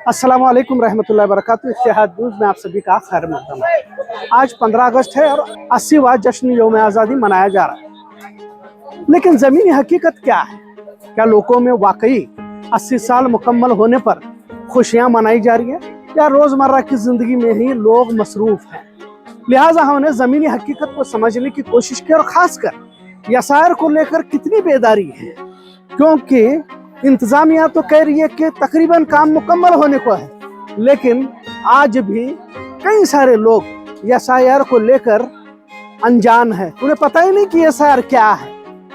अस्सलाम वालेकुम रहमतुल्लाहि व बरकातुहू। इत्तेहाद न्यूज़ में आप सभी का खैर मकदम है। आज 15 अगस्त है और 80वां जश्न यौम आज़ादी मनाया जा रहा है। लेकिन ज़मीनी हकीकत क्या है? क्या लोगों में वाकई 80 साल मुकम्मल होने पर खुशियां मनाई जा रही है या रोज़मर्रा की ज़िंदगी में ही लोग मसरूफ़ हैं? लिहाजा हमने ज़मीनी हकीकत को समझने की कोशिश की और ख़ासकर यसायर को लेकर कितनी बेदारी है, क्योंकि इंतजामिया तो कह रही है कि तकरीबन काम मुकम्मल होने को है, लेकिन आज भी कई सारे लोग एसआईआर को लेकर अनजान है। उन्हें पता ही नहीं कि एसआईआर क्या है,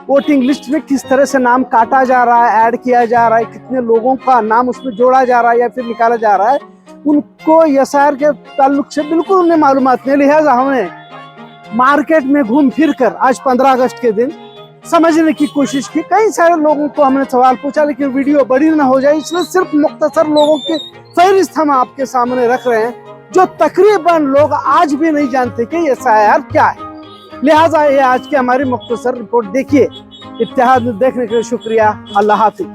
वोटिंग लिस्ट में किस तरह से नाम काटा जा रहा है, ऐड किया जा रहा है, कितने लोगों का नाम उसमें जोड़ा जा रहा है या फिर निकाला जा रहा है, उनको एसआईआर के ताल्लुक से बिल्कुल उन्हें मालूमात नहीं। लिहाजा हमने मार्केट में घूम फिर कर आज 15 अगस्त के दिन समझने की कोशिश की। कई सारे लोगों को हमने सवाल पूछा, लेकिन वीडियो बड़ी ना हो जाए इसलिए सिर्फ मुख्तसर लोगों की फहरिस्त हम आपके सामने रख रहे हैं, जो तकरीबन लोग आज भी नहीं जानते कि एसआईआर क्या है। लिहाजा ये आज की हमारी मुख्तसर रिपोर्ट देखिए। इत्तेहाद में देखने के लिए शुक्रिया। अल्लाह हाफिज।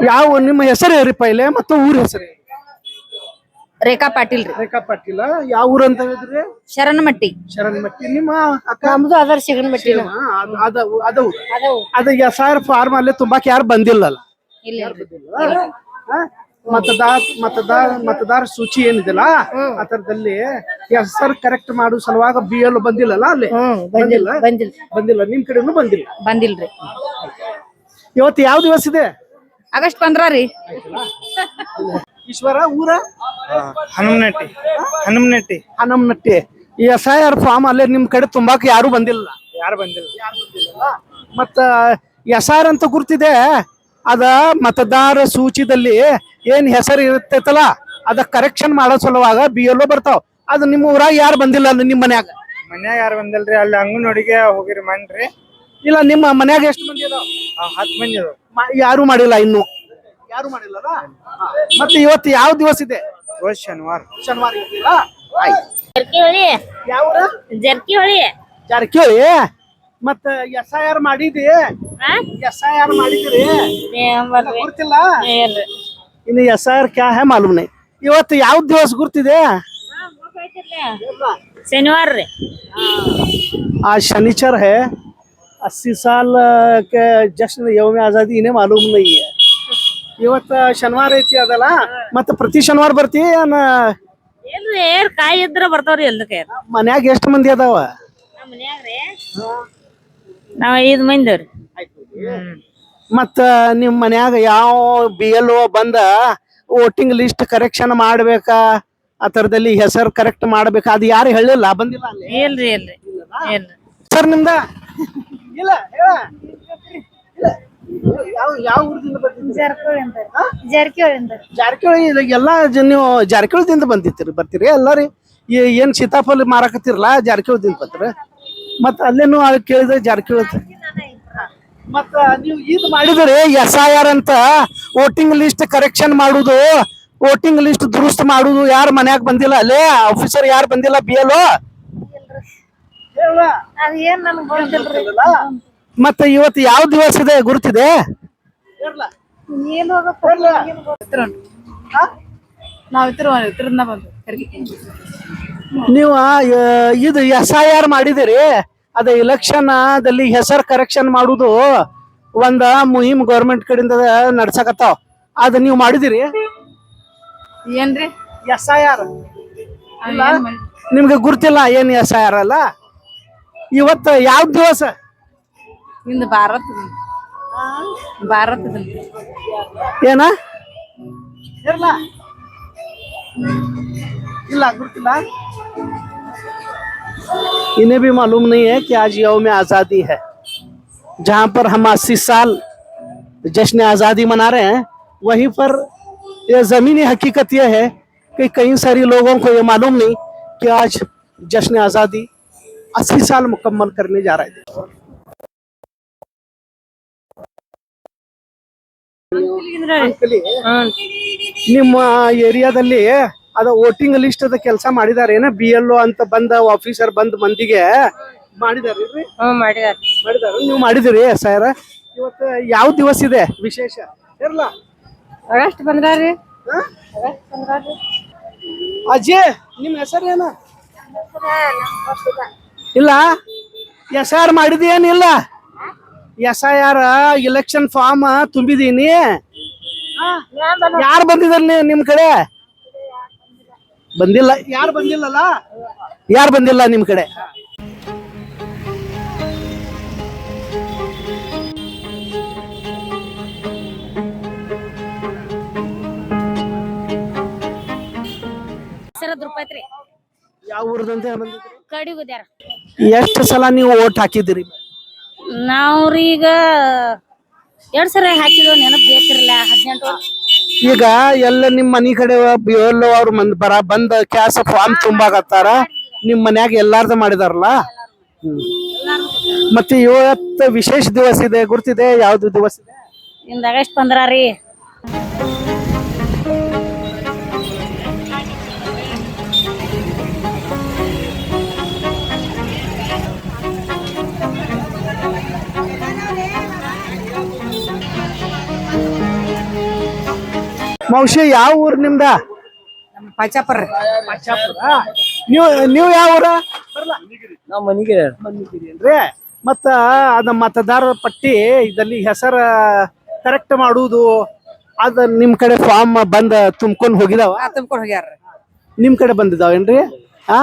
ಯಾವ ನಿಮ್ಮ ಹೆಸರು ಹೇಳ್ರಿ ಪೈಲೆ ಮತ್ತು ಊರ ಹೆಸರು? ರೇಖಾ ಪಾಟೀಲ್ ರೀ. ರೇಖಾ ಪಾಟೀಲ. ಯಾವ ಊರು ಅಂತ ಹೇಳಿದ್ರಿ? ಶರಣಮಟ್ಟಿ. ಶರಣಮಟ್ಟಿ. ನಿಮ್ಮ ಅಕ್ಕ? ನಮ್ದು ಅದರ ಶರಣಮಟ್ಟಿ. ಅದು ಎಸ್ಐಆರ್ ಫಾರ್ಮ್ ಅಲ್ಲಿ ತುಂಬಾಕ್ ಯಾರು ಬಂದಿಲ್ಲಲ್ಲ? ಮತದಾರ ಸೂಚಿ ಏನಿದೆಲ್ಲ ಅದರದಲ್ಲಿ ಹೆಸರು ಕರೆಕ್ಟ್ ಮಾಡೋ ಸಲುವಾಗ BLO ಬಂದಿಲ್ಲಲ್ಲ ಅಲ್ಲಿ? ಬಂದಿಲ್ಲ. ನಿಮ್ ಕಡೆನೂ ಬಂದಿಲ್ರಿ. ಇವತ್ತು ಯಾವ ದಿವಸ ಇದೆ? ಆಗಸ್ಟ್ 15 ರೀ. ಈಶ್ವರ ಊರ ಹನುಮನಟ್ಟಿ. ಈ ಎಸ್ಐಆರ್ ಫಾರ್ಮ್ ಅಲ್ಲೇ ನಿಮ್ ಕಡೆ ತುಂಬಾಕ್ ಯಾರು ಬಂದಿಲ್ಲ? ಮತ್ತ ಎಸ್ಐಆರ್ ಅಂತ ಗುರ್ತಿದೆ, ಅದ ಮತದಾರ ಸೂಚಿದಲ್ಲಿ ಏನ್ ಹೆಸರು ಇರುತ್ತೈತಲ್ಲ ಅದ ಕರೆಕ್ಷನ್ ಮಾಡೋ ಸಲುವಾಗ BLO ಬರ್ತಾವ. ಅದು ನಿಮ್ಮ ಊರಾಗ ಯಾರು ಬಂದಿಲ್ಲ? ನಿಮ್ ಮನ್ಯಾಗ ಯಾರು ಬಂದಿಲ್ರಿ. ಅಲ್ಲಿ ಅಂಗನವಾಡಿಗೆ ಹೋಗಿರಿ ಮನ್ರಿ. ಇಲ್ಲ, ನಿಮ್ಮ ಮನ್ಯಾಗ ಎಷ್ಟು ಮಂದಿ ಅದಾವ? 10 ಮಂದಿ ಅದಾವ. ಯಾರು ಮಾಡಿಲ್ಲ, ಇನ್ನು ಯಾರು ಮಾಡಿಲ್ಲ. ಮತ್ತೆ ಇವತ್ತು ಯಾವ ದಿವಸ ಇದೆ? ಶನಿವಾರ. ಇದೆಯಲ್ಲ? ಜರ್ಕಿಹೊಳಿ. ಯಾವ ಊರ? ಜಾರಕಿಹೊಳಿ. ಮತ್ತ ಎಸ್ಐಆರ್ ಮಾಡಿದಿ? ಎಸ್ಐಆರ್ ಮಾಡಿದಿರಿ? ಗುರ್ತಿಲ್ಲ ಇನ್ನು ಎಸ್ಐಆರ್ ಕ್ಯಾ ಹೈ ಮಾಲೂಮ್ ನೈ. ಇವತ್ತು ಯಾವ ದಿವಸ ಗುರ್ತಿದೆ? ಶನಿವಾರ ರೀ. आज शनिचर है। 80 साल के जश्न यौम आज़ादी इन्हें मालूम नहीं है। ಇವತ್ತು ಶನಿವಾರ ಐತಿ ಅದಲ್ಲ, ಮತ್ತೆ ಪ್ರತಿ ಶನಿವಾರ ಬರ್ತಿ? ಕಾಯಿ ಇದ್ರ ಬರ್ತಾವ್ರಿ. ಮನ್ಯಾಗ ಎಷ್ಟು ಮಂದಿ ಅದಾವ? ನಾವ್ 5 ಮಂದಿ ಅವ್ರಿ. ಮತ್ತ ನಿಮ್ ಮನ್ಯಾಗ ಯಾವ BLO ಬಂದ ವೋಟಿಂಗ್ ಲಿಸ್ಟ್ ಕರೆಕ್ಷನ್ ಮಾಡ್ಬೇಕಾ, ಆ ತರದಲ್ಲಿ ಹೆಸರು ಕರೆಕ್ಟ್ ಮಾಡ್ಬೇಕಾ, ಅದು ಯಾರು ಹೇಳಿಲ್ಲ? ಬಂದಿಲ್ಲ ಅಲ್ಲಿ? ಇಲ್ರಿ. ಸರ್ ನಿಮ್ದ ಇಲ್ಲ ಯಾವ ಊರಿಂದ ಬಂದಿದ್ದೀರಿ? ಜಾರಕಿಹೊಳಿ. ಎಲ್ಲಾ ನೀವು ಜಾರಕಿಹೊಳಿದಿಂದ ಬರ್ತೀರಿ ಎಲ್ಲಾರಿ? ಏನ್ ಸೀತಾಫಲ ಮಾರಾಕತ್ತಿರಲ್ಲ ಜಾರಕಿಹೊಳಿದಿಂದ ಬರ್ತೀರ? ಮತ್ತ ಅಲ್ಲೇನು ಕೇಳಿದ್ರೆ ಜಾರಕಿಹೊಳಿ. ಮತ್ತ ನೀವು ಇದು ಮಾಡಿದ್ರಿ ಎಸ್ಐಆರ್ ಅಂತ ವೋಟಿಂಗ್ ಲಿಸ್ಟ್ ಕರೆಕ್ಷನ್ ಮಾಡುದು, ವೋಟಿಂಗ್ ಲಿಸ್ಟ್ ದುರುಸ್ತ್ ಮಾಡುದು, ಯಾರು ಮನ್ಯಾಗ ಬಂದಿಲ್ಲ? ಅಲ್ಲೇ ಆಫೀಸರ್ ಯಾರು ಬಂದಿಲ್ಲ BLO? ಮತ್ತೆ ಇವತ್ತು ಯಾವ ದಿವಸ ಇದೆ ಗುರುತಿದೆ? ನೀವು ಇದು ಎಸ್ಐಆರ್ ಮಾಡಿದಿರಿ, ಅದ ಎಲೆಕ್ಷನ್ ದಲ್ಲಿ ಹೆಸರು ಕರೆಕ್ಷನ್ ಮಾಡುದು ಒಂದ ಮುಹಿಮ್ ಗೌರ್ಮೆಂಟ್ ಕಡೆಯಿಂದ ನಡ್ಸಕತ್ತಾವ. ಅದ ನೀವು ಮಾಡಿದಿರಿ? ಏನ್ರಿ ಎಸ್ಐಆರ್? ನಿಮ್ಗೆ ಗುರ್ತಿಲ್ಲ ಏನ್ ಎಸ್ಐಆರ್ ಅಲ್ಲ? ಇವತ್ತು ಯಾವ ದಿವಸ? ಭಾರತ ಏನ ಇಲ್ಲ गुर्तिला। इन्हें भी मालूम नहीं है कि आज यौम आज़ादी है, जहाँ पर हम 80 साल जश्न आज़ादी मना रहे हैं। वहीं पर यह ज़मीनी हकीकत यह है कि कई सारी लोगों को ये मालूम नहीं कि आज जश्न आज़ादी 80 साल मुकम्मल करने जा रहे थे। ನಿಮ್ಮ ಏರಿಯಾದಲ್ಲಿ ಅದ ವೋಟಿಂಗ್ ಲಿಸ್ಟ್ ಅದ ಕೆಲಸ ಮಾಡಿದಾರೆ ಏನ? BLO ಅಂತ ಬಂದ ಆಫೀಸರ್ ಬಂದ ಮಂದಿಗೆ ಮಾಡಿದಾರೆ? ಮಾಡಿದಾರೆ. ನೀವು ಮಾಡಿದಿರಿ ಎಸ್ಐಆರ್? ಇವತ್ತು ಯಾವ ದಿವಸ ಇದೆ ವಿಶೇಷ? ಇರಲ್ಲ ಆಗಸ್ಟ್ ಬಂದ್ರಿ ಅಜ್ಜಿ ನಿಮ್ಮ ಹೆಸರು ಏನ ಇಲ್ಲ ಎಸ್ ಆರ್ ಮಾಡಿದೇನಿಲ್ಲ SIR ಇಲೆಕ್ಷನ್ ಫಾರ್ಮ್ ತುಂಬಿದೀನಿ ಯಾರು ಬಂದಿದ್ದಾರೆ ನಿಮ್ ಕಡೆ ಬಂದಿಲ್ಲ ಯಾರು ಬಂದಿಲ್ಲಲ್ಲ ಯಾರು ಬಂದಿಲ್ಲ ನಿಮ್ ಕಡೆ ಸರ್ ರೂಪಾಯಿ ಯಾವ ಊರದಂತ ಬಂದಿದ್ರಿ ಕಡಿಗುದ್ಯಾರ ಎಷ್ಟು ಸಲ ನೀವು ಓಟ್ ಹಾಕಿದಿರಿ ನಾವ್ರಿ ಈಗ 2 ಸರಿ ಹಾಕಿದ್ವಿ ನೆನಪ್ ಬೇಕಿರಲ್ಲ 18 ಈಗ ಎಲ್ಲ ನಿಮ್ ಮನಿ ಕಡೆ ಎಲ್ಲೋ ಅವ್ರ ಬಂದ ಕ್ಯಾಸ್ ಫಾರ್ಮ್ ತುಂಬಾಕತ್ತಾರ ನಿಮ್ ಮನ್ಯಾಗ ಎಲ್ಲಾರ್ದ ಮಾಡಿದಾರಲ್ಲ ಮತ್ತೆ ಇವತ್ತು ವಿಶೇಷ ದಿವಸ ಇದೆ ಗುರ್ತಿದೆ ಯಾವ್ದು ದಿವಸ ಇದೆ ಇಂದ ಆಗಸ್ಟ್ 15 ರೀ ಮೌಶಿ ಯಾವ ಊರ್ ನಿಮ್ದ ಪಚಾಪುರ ನೀವು ನೀವು ಯಾವ ಊರ ನಾವ್ ಮನಿಗೆ ಬಂದಿದ್ದೀರಿ ಮತ್ತ ಅದ ಮತದಾರರ ಪಟ್ಟಿ ಇದಲ್ಲಿ ಹೆಸರ ಕರೆಕ್ಟ್ ಮಾಡುವುದು ಅದ ನಿಮ್ ಕಡೆ ಫಾರ್ಮ್ ಬಂದ ತುಂಬ್ಕೊಂಡ್ ಹೋಗಿದಾವ ತುಂಬ್ಕೊಂಡ್ ಹೋಗ್ಯಾರ ನಿಮ್ ಕಡೆ ಬಂದಿದಾವೇನ್ರಿ ಹಾ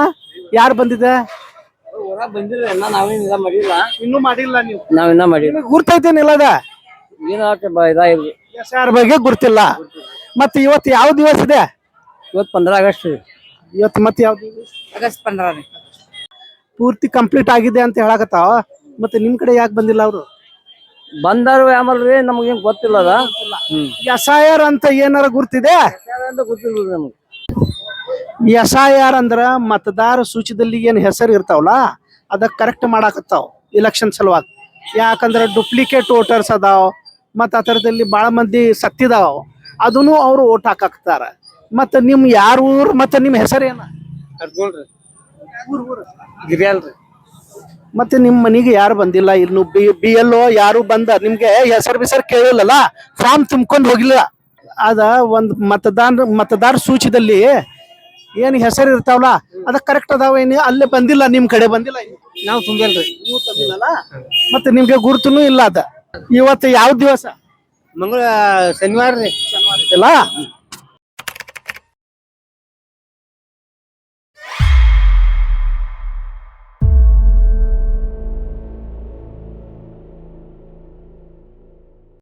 ಯಾರು ಬಂದಿದೆ ಬಂದಿಲ್ಲ ನಾವೇನಿಲ್ಲ ಮಾಡಿಲ್ಲ ಇನ್ನೂ ಮಾಡಿಲ್ಲ ನೀವು ನಾವಿನ್ನ ಮಾಡಿಲ್ಲ ನಿಮಗ್ ಗುರ್ತೈತೇನಿಲ್ಲ ಅದ ಇದಾಗಿಲ್ಲ SR ಬಗ್ಗೆ ಗುರ್ತಿಲ್ಲ ಮತ್ತೆ ಇವತ್ತು ಯಾವ ದಿವಸ ಇದೆ ಇವತ್ತು 15 ಆಗಸ್ಟ್ ಇವತ್ತು ಮತ್ತೆ ಯಾವ ಆಗಸ್ಟ್ 15 ರೀ ಪೂರ್ತಿ ಕಂಪ್ಲೀಟ್ ಆಗಿದೆ ಅಂತ ಹೇಳಕತ್ತಾವ ಮತ್ತೆ ನಿಮ್ ಕಡೆ ಯಾಕೆ ಬಂದಿಲ್ಲ ಅವರು ಬಂದಾರು ಆಮಲ್ರಿ ನಮಗೇನ್ ಗೊತ್ತಿಲ್ಲ ಅದ SIR ಅಂತ ಏನಾರ ಗುರ್ತಿದೆ ಗೊತ್ತಿಲ್ಲ ನಮ್ಗೆ SIR ಅಂದ್ರ ಮತದಾರ ಸೂಚಿದಲ್ಲಿ ಏನ್ ಹೆಸರು ಇರ್ತಾವಲ್ಲ ಅದ ಕರೆಕ್ಟ್ ಮಾಡಾಕತ್ತಾವ ಇಲೆಕ್ಷನ್ ಸಲುವಾಗಿ ಯಾಕಂದ್ರ ಡೂಪ್ಲಿಕೇಟ್ ವೋಟರ್ಸ್ ಅದಾವ ಮತ್ತ ಆ ಥರದಲ್ಲಿ ಬಾಳ ಮಂದಿ ಸತ್ತಿದಾವ ಅದನ್ನು ಅವ್ರು ಓಟ್ ಹಾಕಾಕ್ತಾರ ಮತ್ತ ನಿಮ್ ಯಾರ ಊರ್ ಮತ್ತೆ ನಿಮ್ ಹೆಸರು ಏನ ಗಿರಿಯಲ್ರಿ ಮತ್ತೆ ನಿಮ್ ಮನಿಗೆ ಯಾರು ಬಂದಿಲ್ಲ ಇನ್ನು BLO ಯಾರು ಬಂದ ನಿಮ್ಗೆ ಹೆಸರು ಬಿಸರ್ ಕೇಳಿಲ್ಲಲ್ಲ ಫಾರ್ಮ್ ತುಂಬ್ಕೊಂಡ್ ಹೋಗಿಲ್ಲ ಅದ ಒಂದ್ ಮತದಾರ ಸೂಚಿದಲ್ಲಿ ಏನ್ ಹೆಸರು ಇರ್ತಾವಲ್ಲ ಅದ ಕರೆಕ್ಟ್ ಅದಾವ ಏನಿ ಅಲ್ಲೇ ಬಂದಿಲ್ಲ ನಿಮ್ ಕಡೆ ಬಂದಿಲ್ಲ ನಾವ್ ತುಂಬಿಲ್ರಿ ನೀವು ತಂದಿಲ್ಲಲ್ಲ ಮತ್ತೆ ನಿಮ್ಗೆ ಗುರುತುನು ಇಲ್ಲ ಅದ ಇವತ್ತು ಯಾವ ದಿವಸ ಶನಿವಾರ ರೀ ಇಲ್ಲ